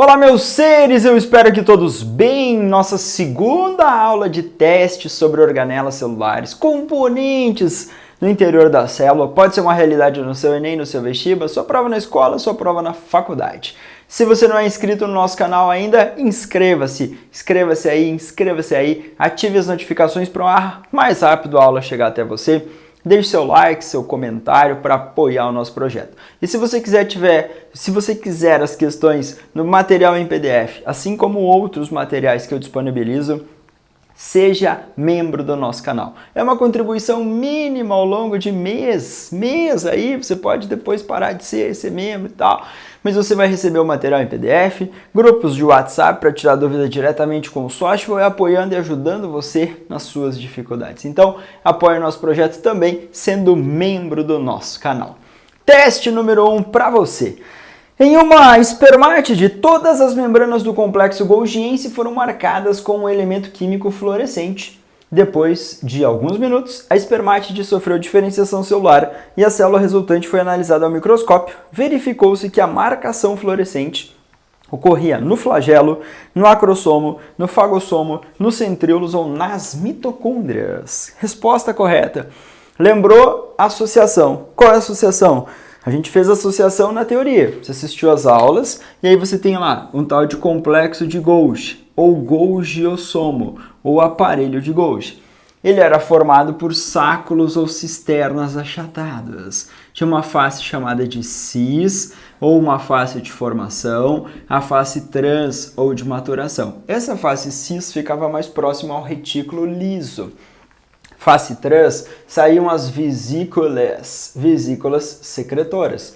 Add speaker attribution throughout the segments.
Speaker 1: Olá, meus seres, eu espero que todos bem. Nossa segunda aula de teste sobre organelas celulares, componentes no interior da célula, pode ser uma realidade no seu Enem, no seu vestibular, sua prova na escola, sua prova na faculdade. Se você não é inscrito no nosso canal ainda, inscreva-se, inscreva-se aí, ative as notificações para mais rápido a aula chegar até você. Deixe seu like, seu comentário para apoiar o nosso projeto. E se você quiser as questões no material em PDF, assim como outros materiais que eu disponibilizo, seja membro do nosso canal. É uma contribuição mínima ao longo de mês aí, você pode depois parar de ser membro e tal, mas você vai receber o material em PDF, grupos de WhatsApp para tirar dúvida diretamente com o sócio e apoiando e ajudando você nas suas dificuldades. Então, apoie o nosso projeto também sendo membro do nosso canal. Teste número 1 para você. Em uma espermátide, todas as membranas do complexo golgiense foram marcadas com um elemento químico fluorescente. Depois de alguns minutos, a espermátide sofreu diferenciação celular e a célula resultante foi analisada ao microscópio. Verificou-se que a marcação fluorescente ocorria no flagelo, no acrossomo, no fagossomo, nos centríolos ou nas mitocôndrias. Resposta correta. Lembrou a associação? Qual é a associação? A gente fez associação na teoria, você assistiu às aulas e aí você tem lá um tal de complexo de Golgi, ou Golgiossomo, ou aparelho de Golgi. Ele era formado por sáculos ou cisternas achatadas. Tinha uma face chamada de cis, ou uma face de formação, a face trans ou de maturação. Essa face cis ficava mais próxima ao retículo liso. Face trans, saíam as vesículas secretoras.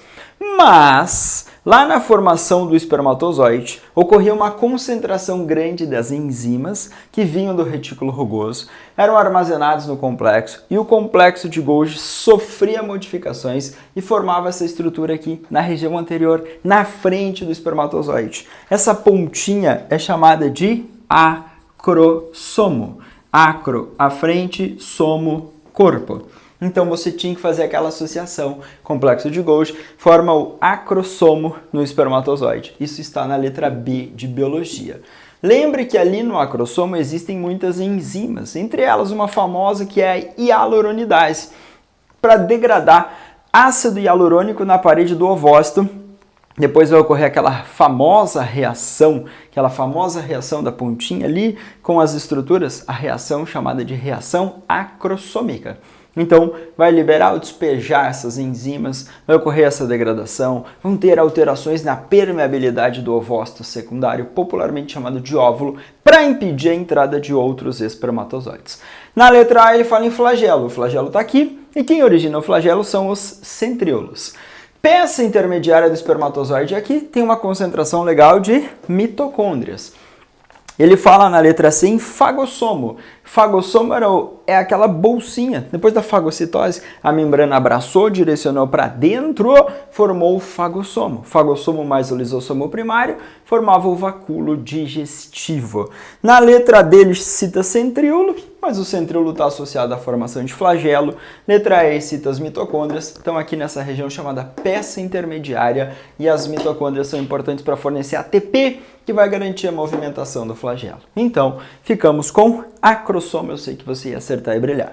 Speaker 1: Mas, lá na formação do espermatozoide, ocorria uma concentração grande das enzimas que vinham do retículo rugoso, eram armazenados no complexo e o complexo de Golgi sofria modificações e formava essa estrutura aqui na região anterior, na frente do espermatozoide. Essa pontinha é chamada de acrossomo. Acro, à frente, somo, corpo. Então você tinha que fazer aquela associação. Complexo de Golgi forma o acrossomo no espermatozoide. Isso está na letra B de biologia. Lembre que ali no acrossomo existem muitas enzimas, entre elas uma famosa que é a hialuronidase, para degradar ácido hialurônico na parede do ovócito. Depois vai ocorrer aquela famosa reação da pontinha ali com as estruturas, a reação chamada de reação acrossômica. Então, vai liberar ou despejar essas enzimas, vai ocorrer essa degradação, vão ter alterações na permeabilidade do ovócito secundário, popularmente chamado de óvulo, para impedir a entrada de outros espermatozoides. Na letra A ele fala em flagelo, o flagelo está aqui, e quem origina o flagelo são os centríolos. Peça intermediária do espermatozoide aqui tem uma concentração legal de mitocôndrias. Ele fala na letra C em fagossomo. Fagossomo é aquela bolsinha. Depois da fagocitose, a membrana abraçou, direcionou para dentro, formou o fagossomo. Fagossomo mais o lisossomo primário formava o vacúolo digestivo. Na letra D ele cita centríolo, mas o centríolo está associado à formação de flagelo. Letra E cita as mitocôndrias, estão aqui nessa região chamada peça intermediária e as mitocôndrias são importantes para fornecer ATP, que vai garantir a movimentação do flagelo. Então, ficamos com acrossomo, eu sei que você ia acertar e brilhar.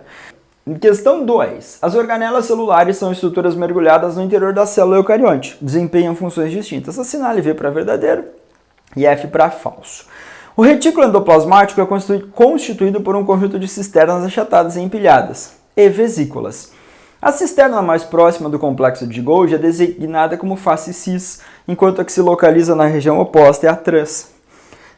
Speaker 1: Em questão 2, as organelas celulares são estruturas mergulhadas no interior da célula eucarionte, desempenham funções distintas. Assinale V para verdadeiro e F para falso. O retículo endoplasmático é constituído por um conjunto de cisternas achatadas e empilhadas, e vesículas. A cisterna mais próxima do complexo de Golgi é designada como face cis, enquanto a que se localiza na região oposta é a trans.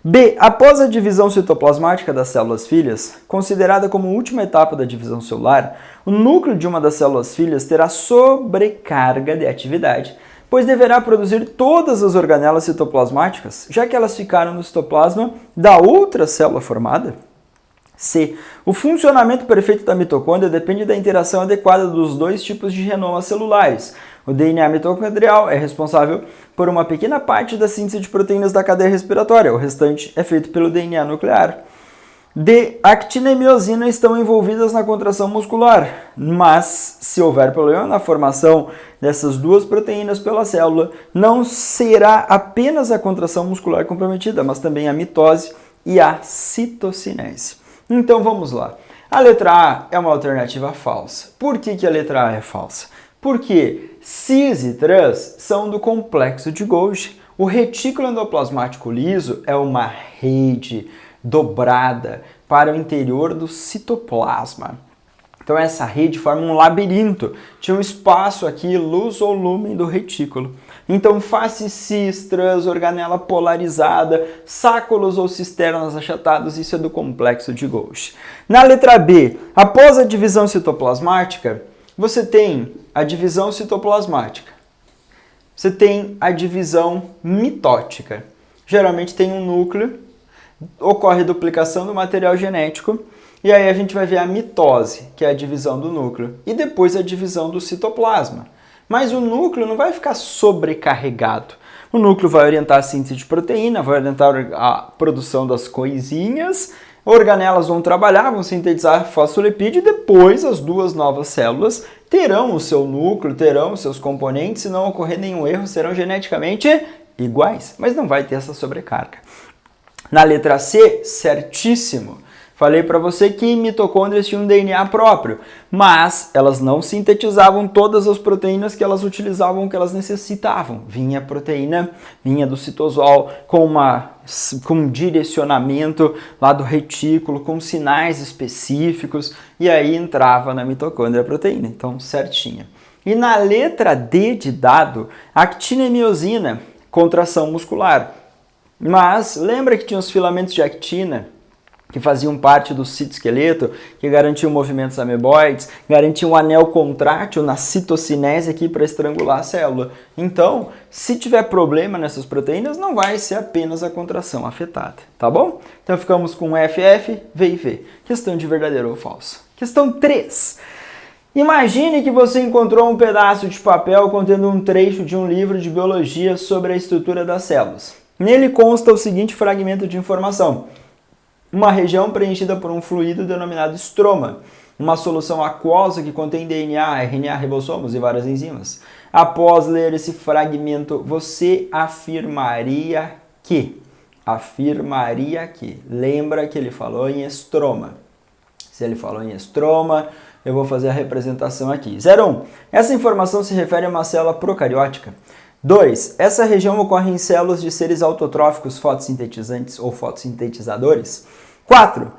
Speaker 1: B. Após a divisão citoplasmática das células filhas, considerada como última etapa da divisão celular, o núcleo de uma das células filhas terá sobrecarga de atividade, pois deverá produzir todas as organelas citoplasmáticas, já que elas ficaram no citoplasma da outra célula formada. C. O funcionamento perfeito da mitocôndria depende da interação adequada dos dois tipos de genomas celulares. O DNA mitocondrial é responsável por uma pequena parte da síntese de proteínas da cadeia respiratória, o restante é feito pelo DNA nuclear. D. Actina e miosina estão envolvidas na contração muscular, mas se houver problema na formação dessas duas proteínas pela célula, não será apenas a contração muscular comprometida, mas também a mitose e a citocinese. Então vamos lá. A letra A é uma alternativa falsa. Por que a letra A é falsa? Porque cis e trans são do complexo de Golgi. O retículo endoplasmático liso é uma rede dobrada para o interior do citoplasma. Então essa rede forma um labirinto, tinha um espaço aqui, luz ou lúmen do retículo. Então face cis, trans, organela polarizada, sáculos ou cisternas achatados, isso é do complexo de Golgi. Na letra B, após a divisão citoplasmática, você tem a divisão citoplasmática, você tem a divisão mitótica. Geralmente tem um núcleo, ocorre duplicação do material genético, e aí a gente vai ver a mitose, que é a divisão do núcleo, e depois a divisão do citoplasma. Mas o núcleo não vai ficar sobrecarregado. O núcleo vai orientar a síntese de proteína, vai orientar a produção das coisinhas, organelas vão trabalhar, vão sintetizar fosfolipídio, e depois as duas novas células terão o seu núcleo, terão os seus componentes, se não ocorrer nenhum erro, serão geneticamente iguais, mas não vai ter essa sobrecarga. Na letra C, certíssimo. Falei para você que mitocôndrias tinham um DNA próprio, mas elas não sintetizavam todas as proteínas que elas utilizavam, que elas necessitavam. Vinha a proteína, vinha do citosol com um direcionamento lá do retículo, com sinais específicos, e aí entrava na mitocôndria a proteína, então certinha. E na letra D de dado, actina e miosina, contração muscular. Mas lembra que tinha os filamentos de actina, que faziam parte do citoesqueleto, que garantiam movimentos ameboides, garantiam um anel contrátil na citocinese aqui para estrangular a célula. Então, se tiver problema nessas proteínas, não vai ser apenas a contração afetada, tá bom? Então ficamos com FF, V e V. Questão de verdadeiro ou falso. Questão 3. Imagine que você encontrou um pedaço de papel contendo um trecho de um livro de biologia sobre a estrutura das células. Nele consta o seguinte fragmento de informação: uma região preenchida por um fluido denominado estroma, uma solução aquosa que contém DNA, RNA, ribossomos e várias enzimas. Após ler esse fragmento, você afirmaria que... Lembra que ele falou em estroma. Se ele falou em estroma, eu vou fazer a representação aqui. 01. Essa informação se refere a uma célula procariótica. 2. Essa região ocorre em células de seres autotróficos fotossintetizantes ou fotossintetizadores. 4.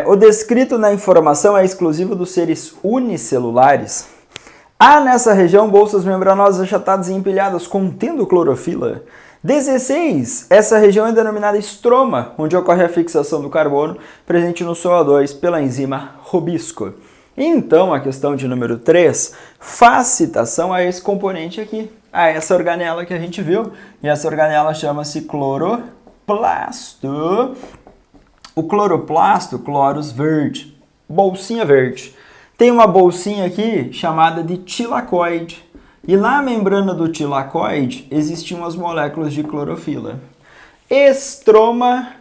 Speaker 1: O descrito na informação é exclusivo dos seres unicelulares. Há nessa região bolsas membranosas achatadas e empilhadas contendo clorofila. 16. Essa região é denominada estroma, onde ocorre a fixação do carbono presente no CO2 pela enzima Rubisco. Então, a questão de número 3 faz citação a esse componente aqui, a essa organela que a gente viu, e essa organela chama-se cloroplasto. O cloroplasto, cloros verde, bolsinha verde. Tem uma bolsinha aqui chamada de tilacoide, e na membrana do tilacoide existiam as moléculas de clorofila. Estroma,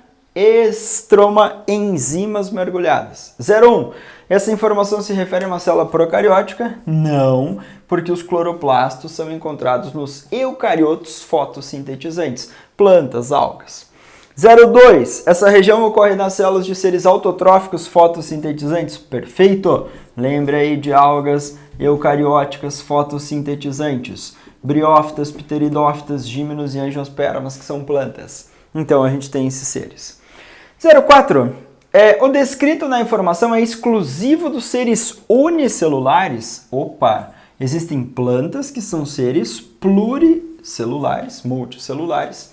Speaker 1: enzimas mergulhadas. 01. Essa informação se refere a uma célula procariótica? Não, porque os cloroplastos são encontrados nos eucariotos fotossintetizantes, plantas, algas. 02. Essa região ocorre nas células de seres autotróficos fotossintetizantes? Perfeito! Lembre aí de algas eucarióticas fotossintetizantes, briófitas, pteridófitas, gímenos e angiospermas, que são plantas. Então a gente tem esses seres. 04. O descrito na informação é exclusivo dos seres unicelulares? Opa! Existem plantas que são seres pluricelulares, multicelulares.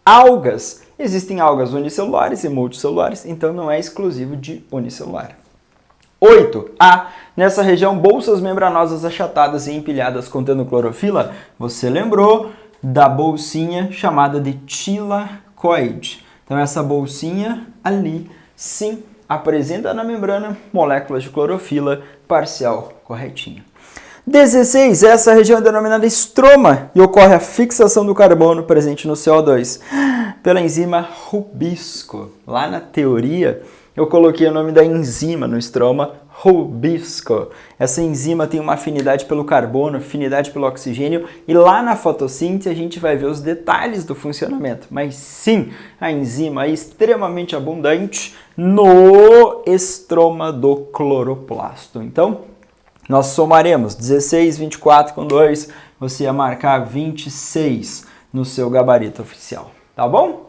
Speaker 1: Algas. Existem algas unicelulares e multicelulares, então não é exclusivo de unicelular. 8. Nessa região, bolsas membranosas achatadas e empilhadas contendo clorofila. Você lembrou da bolsinha chamada de tilacoide. Então essa bolsinha ali, sim, apresenta na membrana moléculas de clorofila, parcial corretinho. 16. Essa região é denominada estroma e ocorre a fixação do carbono presente no CO2 pela enzima Rubisco. Lá na teoria, eu coloquei o nome da enzima no estroma, rubisco. Essa enzima tem uma afinidade pelo carbono, afinidade pelo oxigênio, e lá na fotossíntese a gente vai ver os detalhes do funcionamento. Mas sim, a enzima é extremamente abundante no estroma do cloroplasto. Então, nós somaremos 16, 24 com 2, você ia marcar 26 no seu gabarito oficial, tá bom?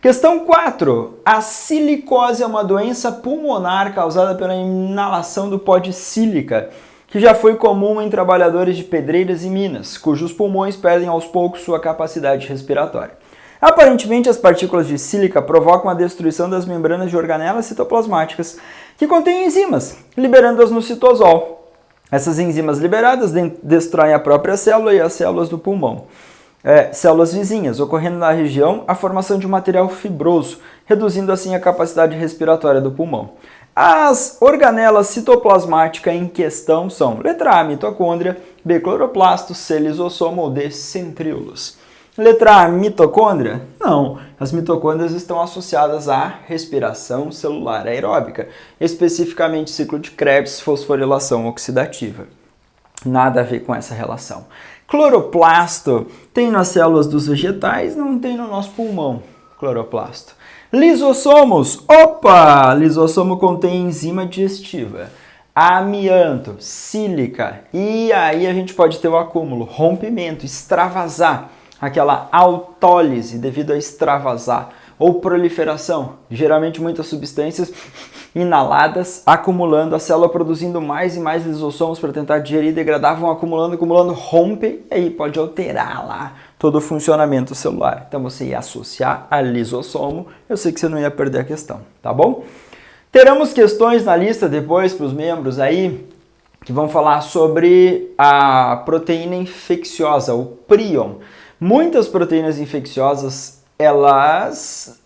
Speaker 1: Questão 4. A silicose é uma doença pulmonar causada pela inalação do pó de sílica, que já foi comum em trabalhadores de pedreiras e minas, cujos pulmões perdem aos poucos sua capacidade respiratória. Aparentemente, as partículas de sílica provocam a destruição das membranas de organelas citoplasmáticas, que contêm enzimas, liberando-as no citosol. Essas enzimas liberadas destroem a própria célula e as células do pulmão. Células vizinhas, ocorrendo na região a formação de um material fibroso, reduzindo assim a capacidade respiratória do pulmão. As organelas citoplasmáticas em questão são letra A, mitocôndria, B, cloroplasto, C, lisossomo ou D, centríolos. Letra A, mitocôndria? Não, as mitocôndrias estão associadas à respiração celular aeróbica, especificamente ciclo de Krebs, fosforilação oxidativa. Nada a ver com essa relação. Cloroplasto tem nas células dos vegetais, não tem no nosso pulmão, cloroplasto. Lisossomos, opa! Lisossomo contém enzima digestiva. Amianto, sílica, e aí a gente pode ter o acúmulo, rompimento, extravasar, aquela autólise devido a extravasar, ou proliferação, geralmente muitas substâncias inaladas, acumulando, a célula produzindo mais e mais lisossomos para tentar digerir, degradar, vão acumulando, rompe, e aí pode alterar lá todo o funcionamento celular. Então você ia associar a lisossomo, eu sei que você não ia perder a questão, tá bom? Teremos questões na lista depois para os membros aí, que vão falar sobre a proteína infecciosa, o prion. Muitas proteínas infecciosas, elas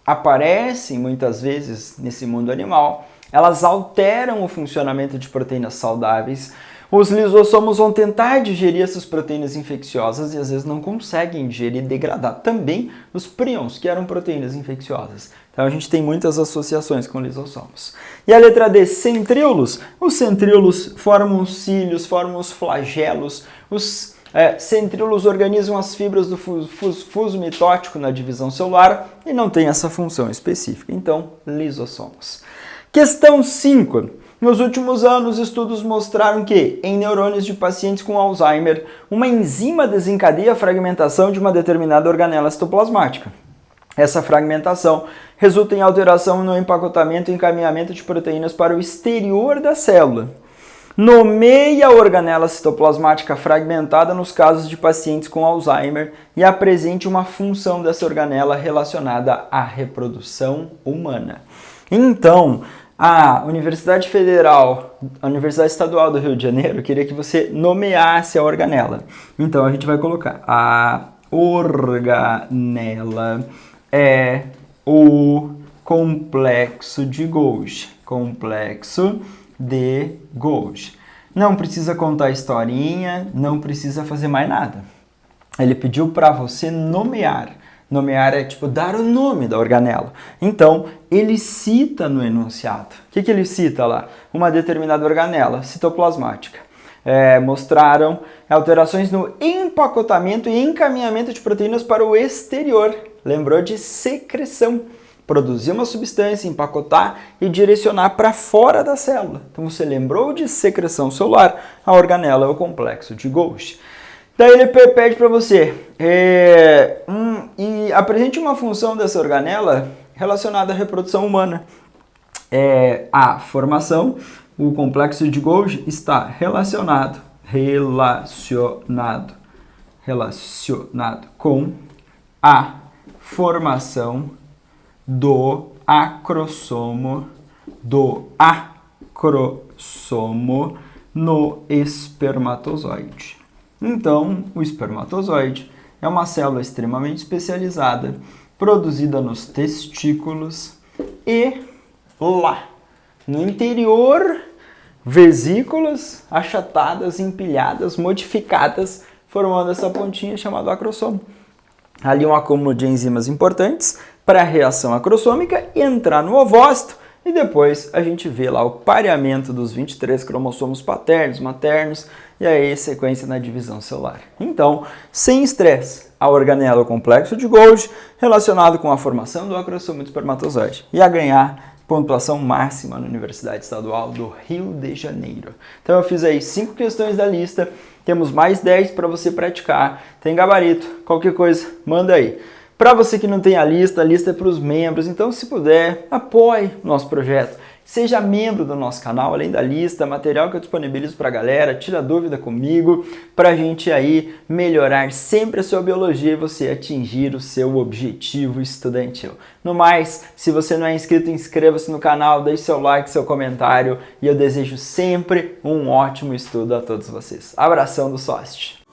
Speaker 1: aparecem muitas vezes nesse mundo animal, elas alteram o funcionamento de proteínas saudáveis. Os lisossomos vão tentar digerir essas proteínas infecciosas e às vezes não conseguem digerir e degradar também os prions, que eram proteínas infecciosas. Então a gente tem muitas associações com lisossomos. E a letra D, centríolos. Os centríolos formam os cílios, formam os flagelos. Os centríolos organizam as fibras do fuso mitótico na divisão celular e não tem essa função específica. Então, lisossomos. Questão 5. Nos últimos anos, estudos mostraram que, em neurônios de pacientes com Alzheimer, uma enzima desencadeia a fragmentação de uma determinada organela citoplasmática. Essa fragmentação resulta em alteração no empacotamento e encaminhamento de proteínas para o exterior da célula. Nomeie a organela citoplasmática fragmentada nos casos de pacientes com Alzheimer e apresente uma função dessa organela relacionada à reprodução humana. Então, a Universidade Estadual do Rio de Janeiro queria que você nomeasse a organela. Então, a gente vai colocar a organela é o complexo de Golgi. Complexo de Golgi. Não precisa contar historinha, não precisa fazer mais nada. Ele pediu para você nomear. Nomear é tipo dar o nome da organela. Então, ele cita no enunciado. O que ele cita lá? Uma determinada organela citoplasmática. Mostraram alterações no empacotamento e encaminhamento de proteínas para o exterior. Lembrou de secreção. Produzir uma substância, empacotar e direcionar para fora da célula. Então você lembrou de secreção celular, a organela é o complexo de Golgi. Daí ele pede para você e apresente uma função dessa organela relacionada à reprodução humana. A formação, o complexo de Golgi está relacionado com a formação do acrossomo no espermatozoide. Então, o espermatozoide é uma célula extremamente especializada, produzida nos testículos e lá no interior, vesículas achatadas, empilhadas, modificadas, formando essa pontinha chamada acrossomo. ali um acúmulo de enzimas importantes para a reação acrossômica entrar no ovócito e depois a gente vê lá o pareamento dos 23 cromossomos paternos, maternos e aí sequência na divisão celular. Então, sem estresse, a organela complexo de Golgi relacionado com a formação do acrossomo do espermatozoide e a ganhar pontuação máxima na Universidade Estadual do Rio de Janeiro. Então eu fiz aí 5 questões da lista, temos mais 10 para você praticar, tem gabarito, qualquer coisa, manda aí. Para você que não tem a lista é para os membros, então se puder, apoie o nosso projeto. Seja membro do nosso canal, além da lista, material que eu disponibilizo para a galera, tira dúvida comigo, para a gente aí melhorar sempre a sua biologia e você atingir o seu objetivo estudantil. No mais, se você não é inscrito, inscreva-se no canal, deixe seu like, seu comentário e eu desejo sempre um ótimo estudo a todos vocês. Abração do Sócio!